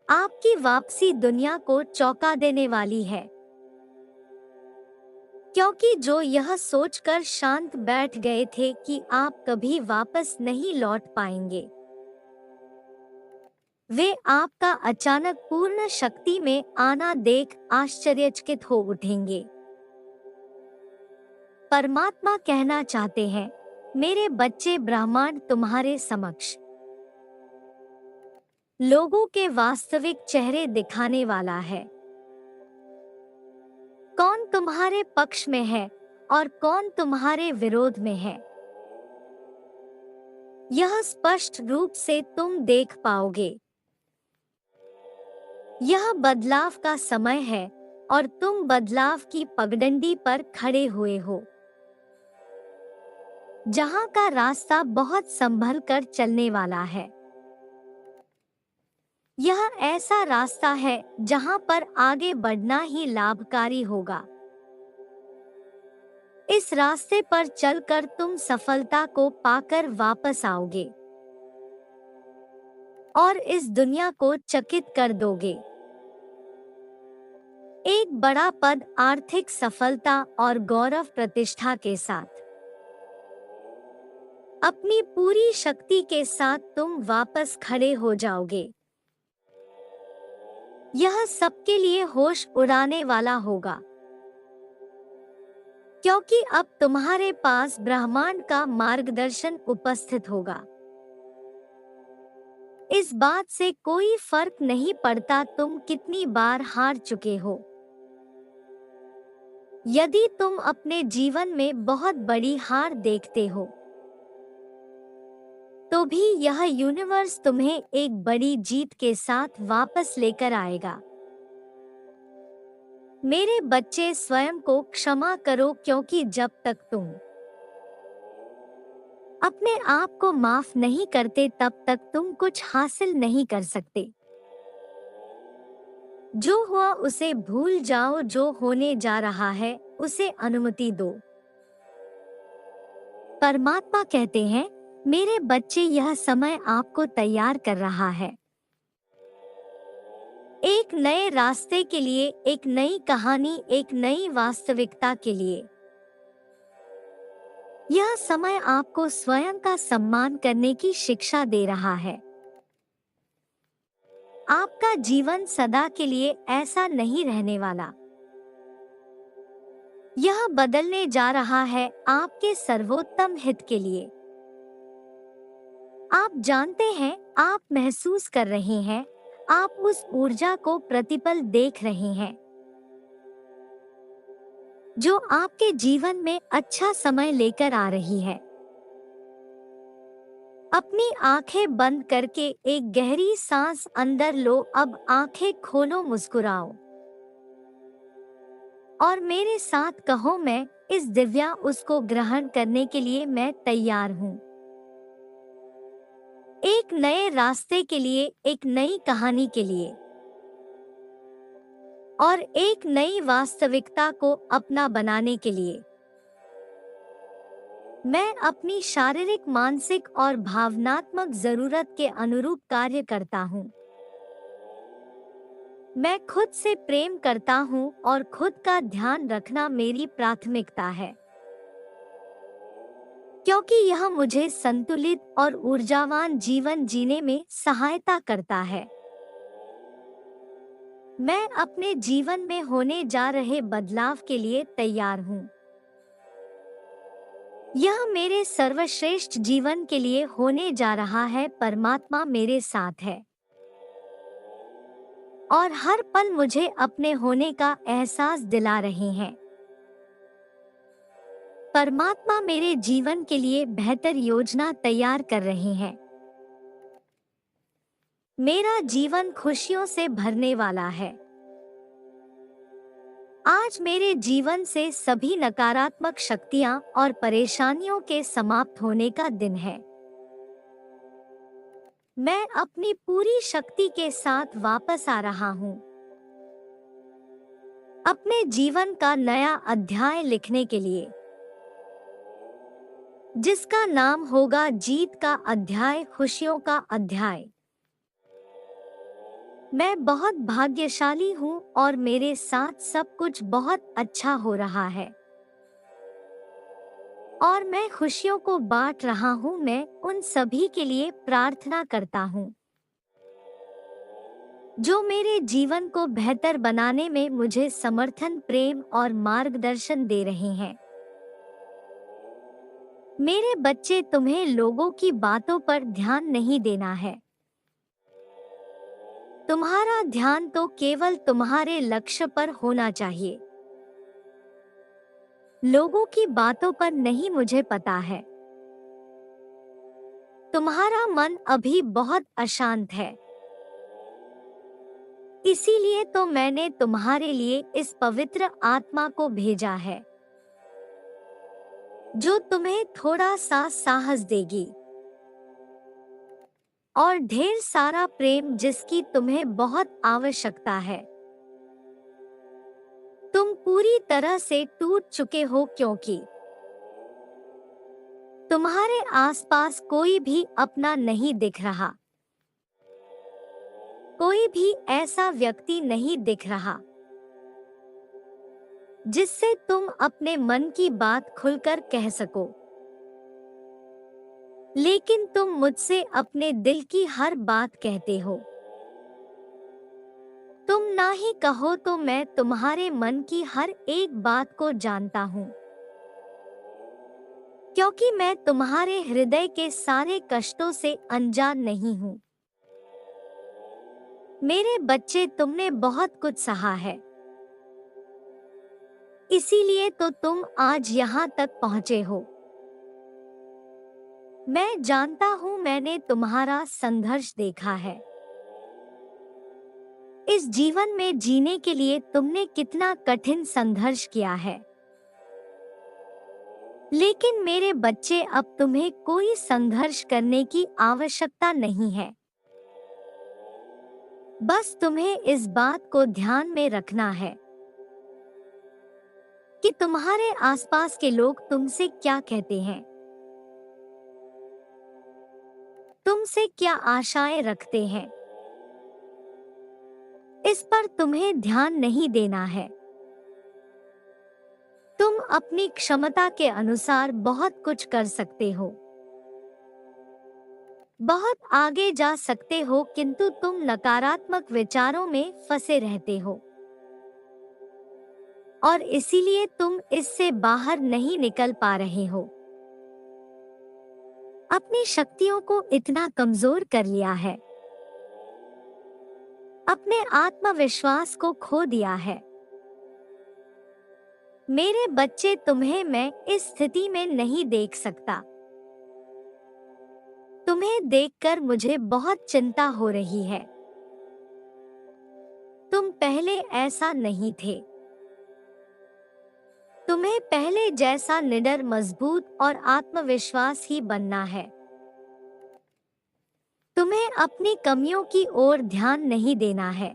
आपकी वापसी दुनिया को चौंका देने वाली है, क्योंकि जो यह सोचकर शांत बैठ गए थे कि आप कभी वापस नहीं लौट पाएंगे, वे आपका अचानक पूर्ण शक्ति में आना देख आश्चर्यचकित हो उठेंगे। परमात्मा कहना चाहते हैं, मेरे बच्चे, ब्रह्मांड तुम्हारे समक्ष लोगों के वास्तविक चेहरे दिखाने वाला है। कौन तुम्हारे पक्ष में है और कौन तुम्हारे विरोध में है, यह स्पष्ट रूप से तुम देख पाओगे। यह बदलाव का समय है और तुम बदलाव की पगडंडी पर खड़े हुए हो, जहां का रास्ता बहुत संभल कर चलने वाला है। यह ऐसा रास्ता है जहां पर आगे बढ़ना ही लाभकारी होगा। इस रास्ते पर चलकर तुम सफलता को पाकर वापस आओगे और इस दुनिया को चकित कर दोगे। एक बड़ा पद, आर्थिक सफलता और गौरव प्रतिष्ठा के साथ, अपनी पूरी शक्ति के साथ तुम वापस खड़े हो जाओगे। यह सबके लिए होश उड़ाने वाला होगा, क्योंकि अब तुम्हारे पास ब्रह्मांड का मार्गदर्शन उपस्थित होगा। इस बात से कोई फर्क नहीं पड़ता तुम कितनी बार हार चुके हो। यदि तुम अपने जीवन में बहुत बड़ी हार देखते हो, तो भी यह यूनिवर्स तुम्हें एक बड़ी जीत के साथ वापस लेकर आएगा। मेरे बच्चे, स्वयं को क्षमा करो, क्योंकि जब तक तुम अपने आप को माफ नहीं करते तब तक तुम कुछ हासिल नहीं कर सकते। जो हुआ उसे भूल जाओ, जो होने जा रहा है उसे अनुमति दो। परमात्मा कहते हैं, मेरे बच्चे, यह समय आपको तैयार कर रहा है एक नए रास्ते के लिए, एक नई कहानी, एक नई वास्तविकता के लिए। यह समय आपको स्वयं का सम्मान करने की शिक्षा दे रहा है। आपका जीवन सदा के लिए ऐसा नहीं रहने वाला। यह बदलने जा रहा है आपके सर्वोत्तम हित के लिए। आप जानते हैं, आप महसूस कर रहे हैं, आप उस ऊर्जा को प्रतिपल देख रहे हैं जो आपके जीवन में अच्छा समय लेकर आ रही है। अपनी आंखें बंद करके एक गहरी सांस अंदर लो। अब आंखें खोलो, मुस्कुराओ और मेरे साथ कहो, मैं इस दिव्या उसको ग्रहण करने के लिए मैं तैयार हूँ। एक नए रास्ते के लिए, एक नई कहानी के लिए और एक नई वास्तविकता को अपना बनाने के लिए। मैं अपनी शारीरिक, मानसिक और भावनात्मक जरूरत के अनुरूप कार्य करता हूँ। मैं खुद से प्रेम करता हूँ और खुद का ध्यान रखना मेरी प्राथमिकता है, क्योंकि यह मुझे संतुलित और ऊर्जावान जीवन जीने में सहायता करता है। मैं अपने जीवन में होने जा रहे बदलाव के लिए तैयार हूँ। यह मेरे सर्वश्रेष्ठ जीवन के लिए होने जा रहा है। परमात्मा मेरे साथ है और हर पल मुझे अपने होने का एहसास दिला रहे हैं। परमात्मा मेरे जीवन के लिए बेहतर योजना तैयार कर रहे हैं। मेरा जीवन खुशियों से भरने वाला है। आज मेरे जीवन से सभी नकारात्मक शक्तियां और परेशानियों के समाप्त होने का दिन है। मैं अपनी पूरी शक्ति के साथ वापस आ रहा हूँ, अपने जीवन का नया अध्याय लिखने के लिए, जिसका नाम होगा जीत का अध्याय, खुशियों का अध्याय। मैं बहुत भाग्यशाली हूँ और मेरे साथ सब कुछ बहुत अच्छा हो रहा है और मैं खुशियों को बांट रहा हूँ। मैं उन सभी के लिए प्रार्थना करता हूँ जो मेरे जीवन को बेहतर बनाने में मुझे समर्थन, प्रेम और मार्गदर्शन दे रहे हैं। मेरे बच्चे, तुम्हें लोगों की बातों पर ध्यान नहीं देना है। तुम्हारा ध्यान तो केवल तुम्हारे लक्ष्य पर होना चाहिए। लोगों की बातों पर नहीं, मुझे पता है तुम्हारा मन अभी बहुत अशांत है। इसीलिए तो मैंने तुम्हारे लिए इस पवित्र आत्मा को भेजा है जो तुम्हें थोड़ा सा साहस देगी और ढेर सारा प्रेम जिसकी तुम्हें बहुत आवश्यकता है। तुम पूरी तरह से टूट चुके हो क्योंकि तुम्हारे आसपास कोई भी अपना नहीं दिख रहा। कोई भी ऐसा व्यक्ति नहीं दिख रहा जिससे तुम अपने मन की बात खुलकर कह सको। लेकिन तुम मुझसे अपने दिल की हर बात कहते हो। तुम ना ही कहो तो मैं तुम्हारे मन की हर एक बात को जानता हूँ, क्योंकि मैं तुम्हारे हृदय के सारे कष्टों से अनजान नहीं हूँ। मेरे बच्चे, तुमने बहुत कुछ सहा है, इसीलिए तो तुम आज यहाँ तक पहुँचे हो। मैं जानता हूँ, मैंने तुम्हारा संघर्ष देखा है। इस जीवन में जीने के लिए तुमने कितना कठिन संघर्ष किया है। लेकिन मेरे बच्चे, अब तुम्हें कोई संघर्ष करने की आवश्यकता नहीं है। बस तुम्हें इस बात को ध्यान में रखना है कि तुम्हारे आसपास के लोग तुमसे क्या कहते हैं, तुमसे क्या आशाएं रखते हैं। इस पर तुम्हें ध्यान नहीं देना है। तुम अपनी क्षमता के अनुसार बहुत कुछ कर सकते हो, बहुत आगे जा सकते हो, किंतु तुम नकारात्मक विचारों में फंसे रहते हो और इसीलिए तुम इससे बाहर नहीं निकल पा रहे हो। अपनी शक्तियों को इतना कमजोर कर लिया है, अपने आत्मविश्वास को खो दिया है। मेरे बच्चे, तुम्हें मैं इस स्थिति में नहीं देख सकता। तुम्हें देखकर मुझे बहुत चिंता हो रही है। तुम पहले ऐसा नहीं थे। तुम्हें पहले जैसा निडर, मजबूत और आत्मविश्वास ही बनना है। तुम्हें अपनी कमियों की ओर ध्यान नहीं देना है,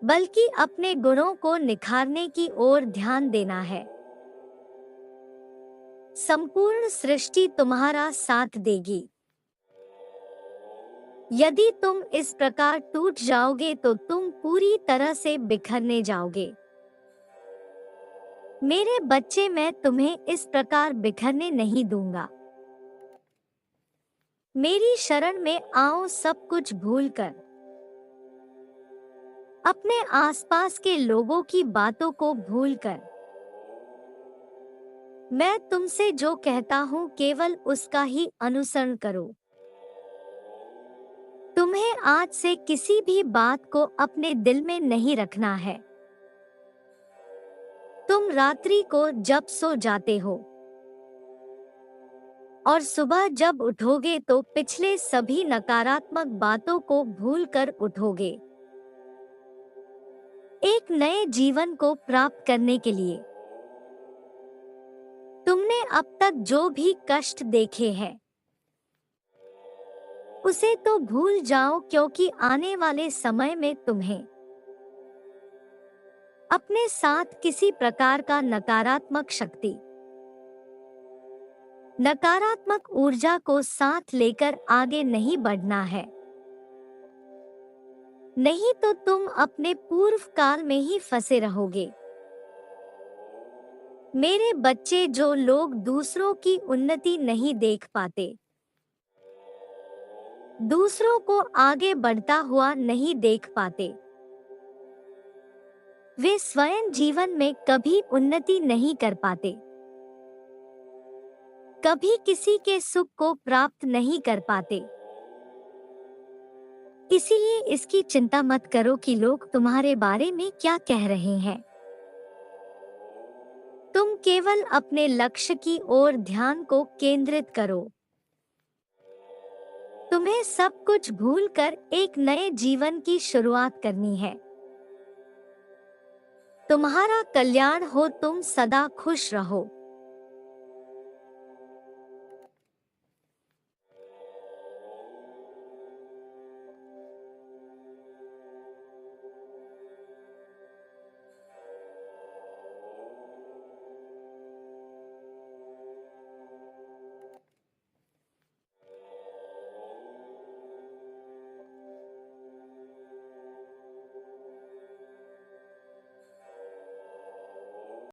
बल्कि अपने गुणों को निखारने की ओर ध्यान देना है। संपूर्ण सृष्टि तुम्हारा साथ देगी। यदि तुम इस प्रकार टूट जाओगे तो तुम पूरी तरह से बिखरने जाओगे। मेरे बच्चे, मैं तुम्हें इस प्रकार बिखरने नहीं दूंगा। मेरी शरण में आओ, सब कुछ भूलकर। अपने आसपास के लोगों की बातों को भूलकर मैं तुमसे जो कहता हूँ केवल उसका ही अनुसरण करो। तुम्हें आज से किसी भी बात को अपने दिल में नहीं रखना है। तुम रात्रि को जब सो जाते हो और सुबह जब उठोगे तो पिछले सभी नकारात्मक बातों को भूलकर उठोगे, एक नए जीवन को प्राप्त करने के लिए। तुमने अब तक जो भी कष्ट देखे हैं उसे तो भूल जाओ, क्योंकि आने वाले समय में तुम्हें अपने साथ किसी प्रकार का नकारात्मक शक्ति, नकारात्मक ऊर्जा को साथ लेकर आगे नहीं बढ़ना है। नहीं तो तुम अपने पूर्व काल में ही फंसे रहोगे। मेरे बच्चे, जो लोग दूसरों की उन्नति नहीं देख पाते, दूसरों को आगे बढ़ता हुआ नहीं देख पाते, वे स्वयं जीवन में कभी उन्नति नहीं कर पाते, कभी किसी के सुख को प्राप्त नहीं कर पाते। इसीलिए इसकी चिंता मत करो कि लोग तुम्हारे बारे में क्या कह रहे हैं। तुम केवल अपने लक्ष्य की ओर ध्यान को केंद्रित करो। तुम्हें सब कुछ भूलकर एक नए जीवन की शुरुआत करनी है। तुम्हारा कल्याण हो, तुम सदा खुश रहो।